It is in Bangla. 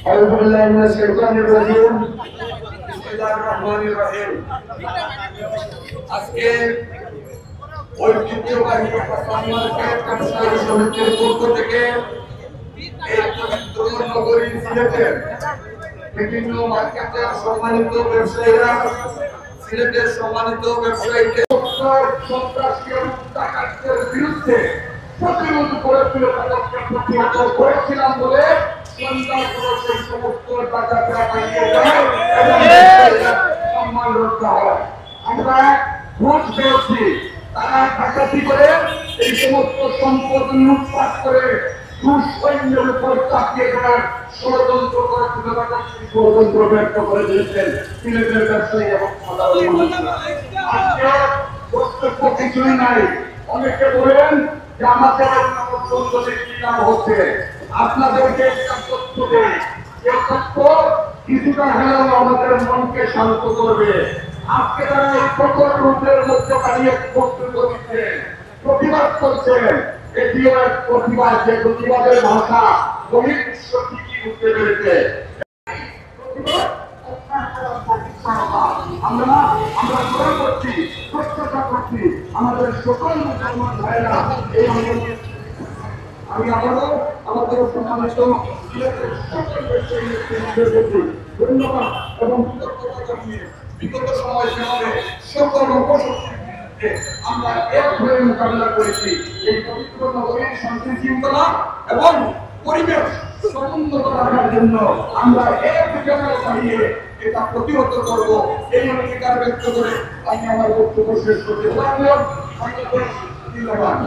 أعوذ بالله من الشيطان الرجيم بسم الله الرحمن الرحيم আজকে ঐতিহ্যবাহী কর্মচারী সমিতির পক্ষ থেকে এই পবিত্র নগরী সিলেটের বিভিন্ন মার্কেটের সম্মানিত ব্যবসায়ীরা সিলেটের সম্মানিত ব্যবসায়ীকে সন্ত্রাসী ডাকাতদের বিরুদ্ধে প্রতিরোধ করেছিলাম বলে আমরা ঘুষ পেয়েছি, তারা ডাকাতি করে এই সমস্ত সম্পদ লুটপাট করে দুঃসৈন্যের উপর চাপিয়ে দেওয়ার ষড়যন্ত্র করেছিল, ষড়যন্ত্র ব্যর্থ করে দিয়েছেন সিলেটের ব্যবসায়ী এবং সাধারণ মানুষ। আজকে বক্তব্য কিছুই নাই। অনেকে বলেন যে আমাদের কি নাম হচ্ছে, আপনাদেরকে একটা তথ্য দেয়, যে তথ্য কিছুটা হলেও আমাদের মনকে শান্ত করবে। আজকে তারা এই প্রকট রূপের মধ্যে দাঁড়িয়ে বক্তব্য দিচ্ছেন, প্রতিবাদ করছেন। এটিও এক প্রতিবাদ, যে প্রতিবাদের ভাষা গণিত কি উঠতে পেরেছে। আমরা গ্রহণ করছি, প্রত্যাশা করছি আমাদের সকল মুসলমান ভাইয়েরা এই আন্দোলনে। আমি আবারও আমাদের সম্মানিত ধন্যবাদ এবং বিগত সময় যেভাবে সকল উপশক্তি আমরা এক হয়ে মোকাবিলা করেছি, এই পবিত্র নগরীর শান্তি শৃঙ্খলা এবং পরিবেশ সমুন্নত রাখার জন্য আমরা এক জায়গায় দাঁড়িয়ে এটা প্রতিহত করবো, এই অঙ্গীকার ব্যক্ত করে আমি আমার বক্তব্য শেষ করতে পারলাম। ধন্যবাদ।